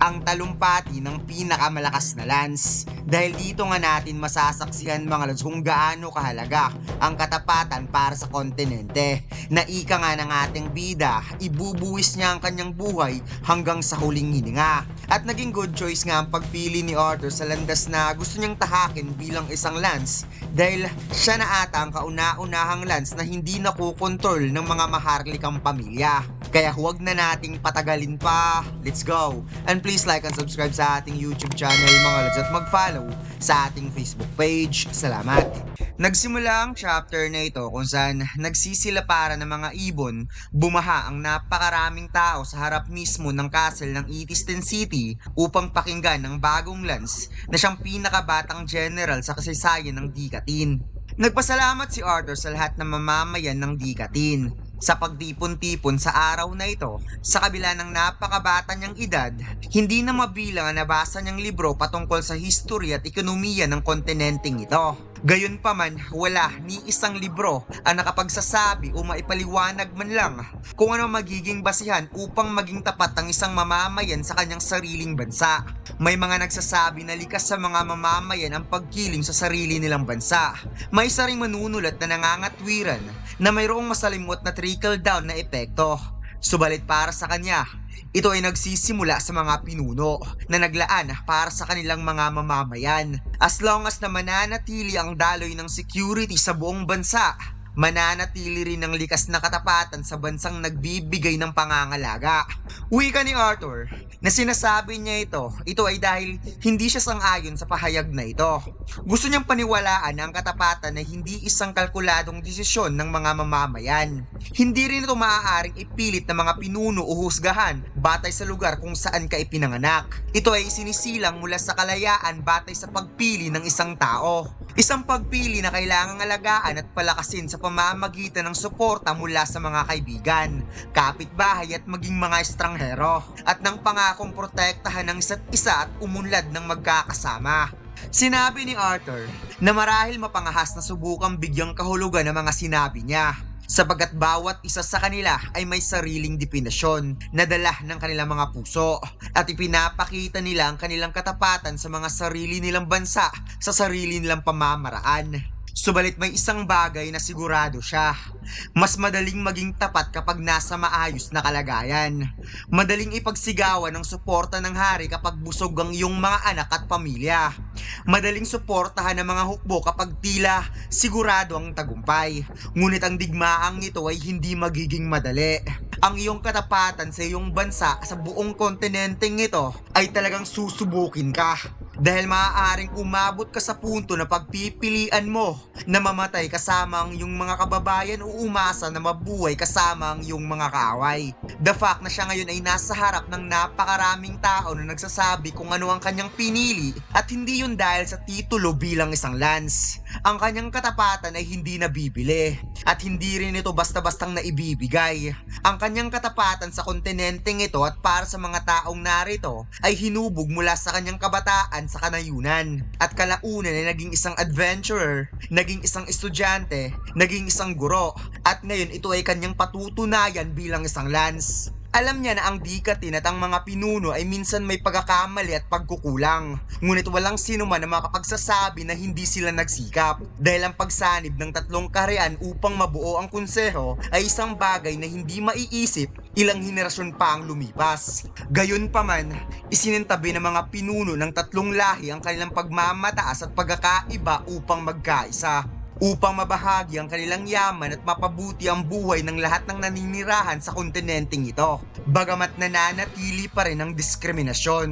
ang talumpati ng pinakamalakas na lance. Dahil dito nga natin masasaksihan mga lods kung gaano kahalaga ang katapatan para sa kontinente. Na ika nga ng ating bida, ibubuwis niya ang kanyang buhay hanggang sa huling hininga. At naging good choice nga ang pagpili ni Arthur sa landas na gusto niyang tahakin bilang isang lance dahil siya na ata ang kauna-unahang lance na hindi nakukontrol ng mga maharlikang pamilya. Kaya huwag na nating patagalin pa, let's go! And please like and subscribe sa ating YouTube channel mga lods at mag-follow sa ating Facebook page. Salamat! Nagsimula ang chapter na ito kung saan nagsisilaparan ng mga ibon, bumaha ang napakaraming tao sa harap mismo ng castle ng Etiston City upang pakinggan ang bagong lance na siyang pinakabatang general sa kasaysayan ng Dikatin. Nagpasalamat si Arthur sa lahat ng mamamayan ng Dikatin sa pagtipon-tipon sa araw na ito. Sa kabila ng napakabata niyang edad, hindi na mabilang ang nabasa niyang libro patungkol sa history at ekonomiya ng kontinenteng ito. Gayunpaman, wala ni isang libro ang nakapagsasabi o maipaliwanag man lang kung ano magiging basihan upang maging tapat ang isang mamamayan sa kanyang sariling bansa. May mga nagsasabi na likas sa mga mamamayan ang pagkiling sa sarili nilang bansa. May isa ring manunulat na nangangatwiran na mayroong masalimot na trickle-down na epekto. Subalit para sa kanya, ito ay nagsisimula sa mga pinuno na naglaan para sa kanilang mga mamamayan. As long as na mananatili ang daloy ng security sa buong bansa, mananatili rin ang likas na katapatan sa bansang nagbibigay ng pangangalaga. Wika ni Arthur na sinasabi niya ito ay dahil hindi siya sang-ayon sa pahayag na ito. Gusto niyang paniwalaan ang katapatan na hindi isang kalkuladong desisyon ng mga mamamayan. Hindi rin ito maaaring ipilit ng mga pinuno o husgahan batay sa lugar kung saan ka ipinanganak. Ito ay sinisilang mula sa kalayaan batay sa pagpili ng isang tao. Isang pagpili na kailangang alagaan at palakasin sa pamamagitan ng suporta mula sa mga kaibigan, kapitbahay at maging mga estranghero, at ng pangakong protektahan ng isa't isa at umunlad ng magkakasama. Sinabi ni Arthur na marahil mapangahas na subukang bigyang kahulugan ng mga sinabi niya, sapagkat bawat isa sa kanila ay may sariling definasyon na dala ng kanilang mga puso at ipinapakita nila ang kanilang katapatan sa mga sarili nilang bansa sa sarili nilang pamamaraan. Subalit may isang bagay na sigurado siya. Mas madaling maging tapat kapag nasa maayos na kalagayan. Madaling ipagsigawan ng suporta ng hari kapag busog ang iyong mga anak at pamilya. Madaling suportahan ng mga hukbo kapag tila sigurado ang tagumpay. Ngunit ang digmaang ito ay hindi magiging madali. Ang iyong katapatan sa iyong bansa sa buong kontinenteng ito ay talagang susubukin ka. Dahil maaaring umabot ka sa punto na pagpipilian mo na mamatay kasama ang iyong mga kababayan o umasa na mabuhay kasama ang iyong mga kaaway. The fact na siya ngayon ay nasa harap ng napakaraming tao na nagsasabi kung ano ang kanyang pinili at hindi yun dahil sa titulo bilang isang lance. Ang kanyang katapatan ay hindi nabibili at hindi rin ito basta-bastang naibibigay. Ang kanyang katapatan sa kontinenteng ito at para sa mga taong narito ay hinubog mula sa kanyang kabataan sa kanayunan at kalaunan ay naging isang adventurer, naging isang estudyante, naging isang guro at ngayon ito ay kanyang patutunayan bilang isang lance. Alam niya na ang Dikatin at ang mga pinuno ay minsan may pagkakamali at pagkukulang. Ngunit walang sino man na makapagsasabi na hindi sila nagsikap. Dahil ang pagsanib ng tatlong kaharian upang mabuo ang konseho ay isang bagay na hindi maiisip ilang henerasyon pa ang lumipas. Gayunpaman, isinintabi ng mga pinuno ng tatlong lahi ang kanilang pagmamataas at pagkakaiba upang magkaisa. Upang mabahagi ang kanilang yaman at mapabuti ang buhay ng lahat ng naninirahan sa kontinenteng ito. Bagamat nananatili pa rin ang diskriminasyon,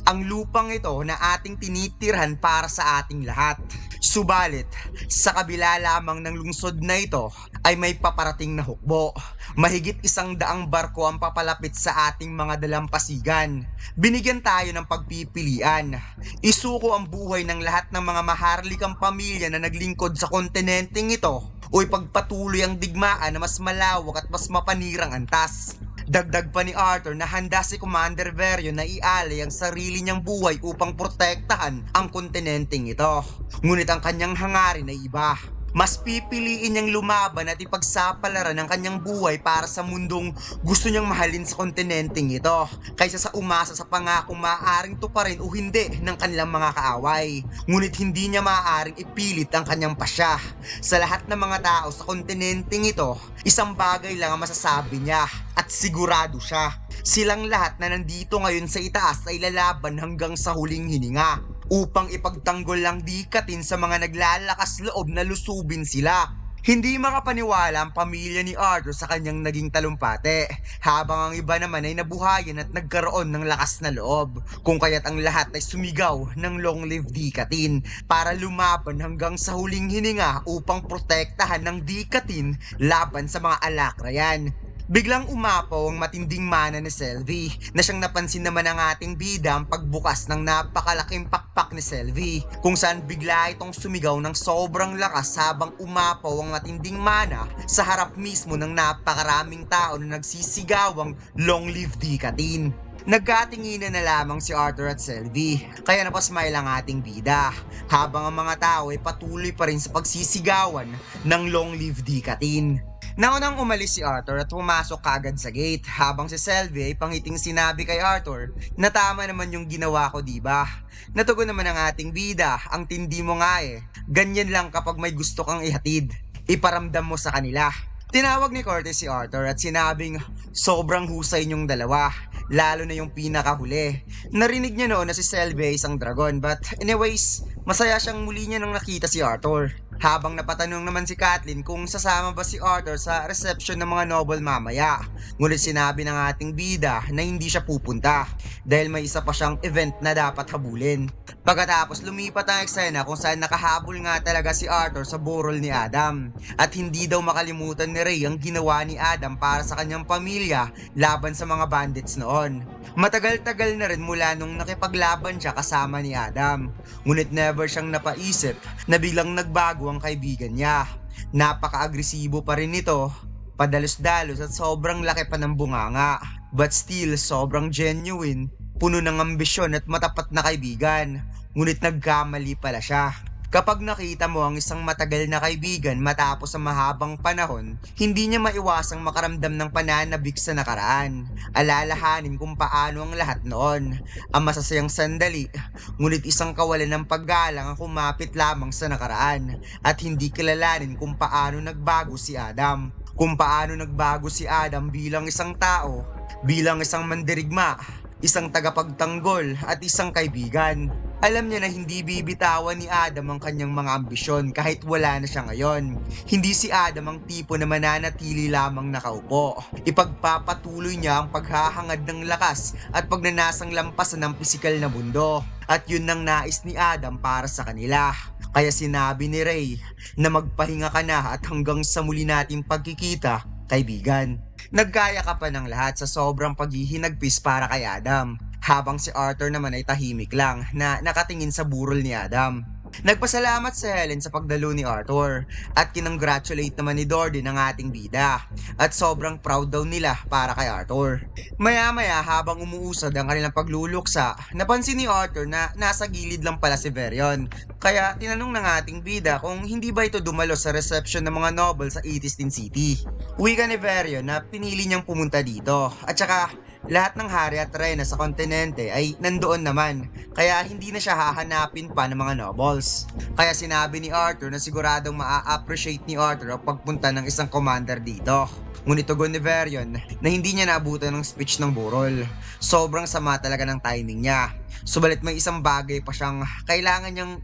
ang lupang ito na ating tinitirhan para sa ating lahat. Subalit, sa kabila lamang ng lungsod na ito ay may paparating na hukbo. Mahigit 100 barko ang papalapit sa ating mga dalampasigan. Binigyan tayo ng pagpipilian. Isuko ang buhay ng lahat ng mga maharlikang pamilya na naglingkod sa kontinenteng ito o ipagpatuloy ang digmaan na mas malawak at mas mapanirang antas. Dagdag pa ni Arthur na handa si Commander Varian na ialay ang sarili niyang buhay upang protektahan ang kontinenteng ito. Ngunit ang kanyang hangarin ay iba. Mas pipiliin niyang lumaban at ipagsapalaran ang kanyang buhay para sa mundong gusto niyang mahalin sa kontinenteng ito, kaysa sa umasa sa pangakong maaaring tuparin o hindi ng kanilang mga kaaway. Ngunit hindi niya maaaring ipilit ang kanyang pasya. Sa lahat ng mga tao sa kontinenteng ito, isang bagay lang ang masasabi niya at sigurado siya. Silang lahat na nandito ngayon sa itaas ay lalaban hanggang sa huling hininga upang ipagtanggol lang dikatin sa mga naglalakas loob na lusubin sila. Hindi makapaniwala ang pamilya ni Arthur sa kanyang naging talumpate, habang ang iba naman ay nabuhayan at nagkaroon ng lakas na loob, kung kaya't ang lahat ay sumigaw ng long live Dikatin para lumaban hanggang sa huling hininga upang protektahan ng Dikatin laban sa mga Alakrayan. Biglang umapaw ang matinding mana ni Selvi, na siyang napansin naman ng ating bida ang pagbukas ng napakalaking pakpak ni Selvi, kung saan bigla itong sumigaw ng sobrang lakas habang umapaw ang matinding mana sa harap mismo ng napakaraming tao na nagsisigawang long live Dikatin. Nagkatinginan na lamang si Arthur at Selvi, kaya napasmile ang ating bida, habang ang mga tao ay patuloy pa rin sa pagsisigawan ng long live Dikatin. Naunang umalis si Arthur at pumasok kaagad sa gate, habang si Selvi ay pangiting sinabi kay Arthur na tama naman yung ginawa ko, diba? Natugon naman ang ating bida, ang tindi mo nga eh. Ganyan lang kapag may gusto kang ihatid. Iparamdam mo sa kanila. Tinawag ni Curtis si Arthur at sinabing sobrang husay niyong dalawa, lalo na yung pinakahuli. Narinig niya noon na si Selvi ay isang dragon, but anyways, masaya siyang muli niya nang nakita si Arthur. Habang napatanong naman si Kathleen kung sasama ba si Arthur sa reception ng mga noble mamaya. Ngunit sinabi ng ating bida na hindi siya pupunta dahil may isa pa siyang event na dapat habulin. Pagkatapos lumipat ang eksena kung saan nakahabol nga talaga si Arthur sa burol ni Adam. At hindi daw makalimutan ni Ray ang ginawa ni Adam para sa kanyang pamilya laban sa mga bandits noon. Matagal-tagal na rin mula nung nakipaglaban siya kasama ni Adam. Ngunit never siyang napaisip na biglang nagbago ang kaibigan niya. Napaka-agresibo pa rin nito, padalos-dalos at sobrang laki pa ng bunganga. But still, sobrang genuine, puno ng ambisyon at matapat na kaibigan. Ngunit nagkamali pala siya. Kapag nakita mo ang isang matagal na kaibigan matapos ang mahabang panahon, hindi niya maiwasang makaramdam ng pananabik sa nakaraan. Alalahanin kung paano ang lahat noon, ang masasayang sandali, ngunit isang kawalan ng paggalang ang kumapit lamang sa nakaraan, at hindi kilalanin kung paano nagbago si Adam. Kung paano nagbago si Adam bilang isang tao, bilang isang mandirigma, isang tagapagtanggol at isang kaibigan. Alam niya na hindi bibitawan ni Adam ang kanyang mga ambisyon kahit wala na siya ngayon. Hindi si Adam ang tipo na mananatili lamang nakaupo. Ipagpapatuloy niya ang paghahangad ng lakas at pagnanasang lampasan ng pisikal na mundo. At yun ang nais ni Adam para sa kanila. Kaya sinabi ni Ray na magpahinga ka na at hanggang sa muli nating pagkikita, kaibigan. Nagkaya ka pa ng lahat sa sobrang paghihinagpis para kay Adam, habang si Arthur naman ay tahimik lang na nakatingin sa burol ni Adam. Nagpasalamat si Helen sa pagdalo ni Arthur at kinongratulate naman ni Dordy ng ating bida, at sobrang proud daw nila para kay Arthur. Maya-maya habang umuusad ang kanilang pagluluksa, napansin ni Arthur na nasa gilid lang pala si Verion. Kaya tinanong ng ating bida kung hindi ba ito dumalo sa reception ng mga noble sa Etistin City. Wika ni Verion na pinili niyang pumunta dito, at saka lahat ng hari at reyna sa kontinente ay nandoon naman, kaya hindi na siya hahanapin pa ng mga nobles. Kaya sinabi ni Arthur na siguradong maa-appreciate ni Arthur ang pagpunta ng isang commander dito. Ngunit tugon ni Verion na hindi niya naabutan ng speech ng burol. Sobrang sama talaga ng timing niya. Subalit may isang bagay pa siyang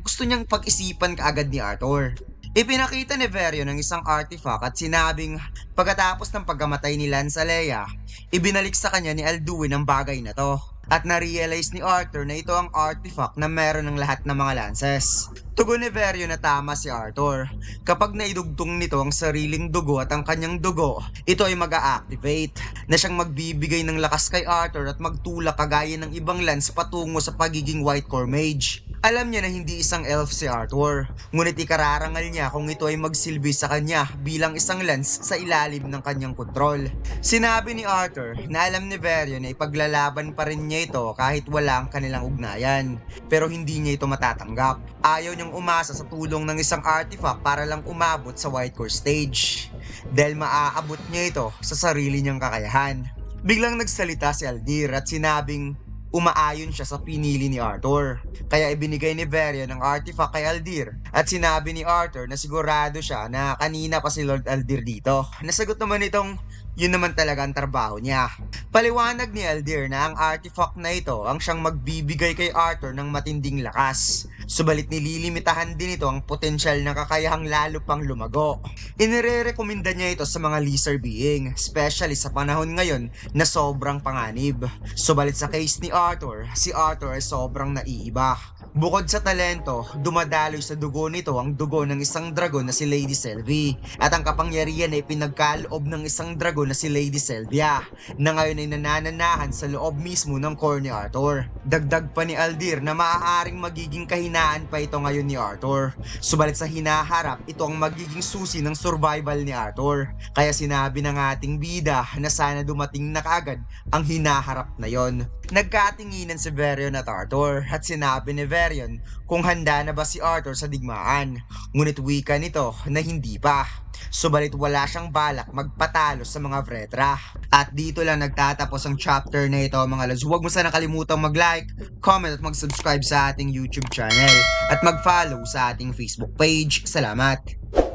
gusto niyang pag-isipan kaagad ni Arthur. Ipinakita ni Verion ang isang artifact at sinabing pagkatapos ng pagkamatay ni Lance Alea, ibinalik sa kanya ni Alduin ang bagay na to. At na-realize ni Arthur na ito ang artifact na meron ng lahat ng mga lances. Tugon ni Verion na tama si Arthur. Kapag naidugtong nito ang sariling dugo at ang kanyang dugo, ito ay mag-a-activate na siyang magbibigay ng lakas kay Arthur at magtulak kagaya ng ibang lance patungo sa pagiging White Core Mage. Alam niya na hindi isang elf si Arthur, ngunit ikararangal niya kung ito ay magsilbi sa kanya bilang isang lance sa ilalim ng kanyang kontrol. Sinabi ni Arthur na alam ni Varian na ipaglalaban pa rin niya ito kahit wala ang kanilang ugnayan, pero hindi niya ito matatanggap. Ayaw niyang umasa sa tulong ng isang artifact para lang umabot sa White Core stage, dahil maaabot niya ito sa sarili niyang kakayahan. Biglang nagsalita si Aldir at sinabing umaayon siya sa pinili ni Arthur. Kaya ibinigay ni Varian ang artifact kay Aldir at sinabi ni Arthur na sigurado siya na kanina pa si Lord Aldir dito. Nasagot naman itong yun naman talaga ang trabaho niya. Paliwanag ni Aldir na ang artifact na ito ang siyang magbibigay kay Arthur ng matinding lakas. Subalit nililimitahan din ito ang potensyal na kakayahang lalo pang lumago. Inirerekomenda niya ito sa mga lesser being, especially sa panahon ngayon na sobrang panganib. Subalit sa case ni Arthur, si Arthur ay sobrang naiiba. Bukod sa talento, dumadaloy sa dugo nito ang dugo ng isang dragon na si Lady Selvi at ang kapangyarihan ay pinagkaloob ng isang dragon na si Lady Selvia na ngayon ay nanananahan sa loob mismo ng core ni Arthur. Dagdag pa ni Aldir na maaaring magiging kahinaan pa ito ngayon ni Arthur. Subalit sa hinaharap, ito ang magiging susi ng survival ni Arthur. Kaya sinabi ng ating bida na sana dumating na kaagad ang hinaharap na yon. Nagkatinginan si Varian at Arthur at sinabi ni Varian kung handa na ba si Arthur sa digmaan. Ngunit wika nito na hindi pa. Subalit wala siyang balak magpatalo sa mga Vretra. At dito lang nagtatapos ang chapter na ito mga lods. Huwag mo sana kalimutang mag-like, comment at mag-subscribe sa ating YouTube channel at mag-follow sa ating Facebook page. Salamat!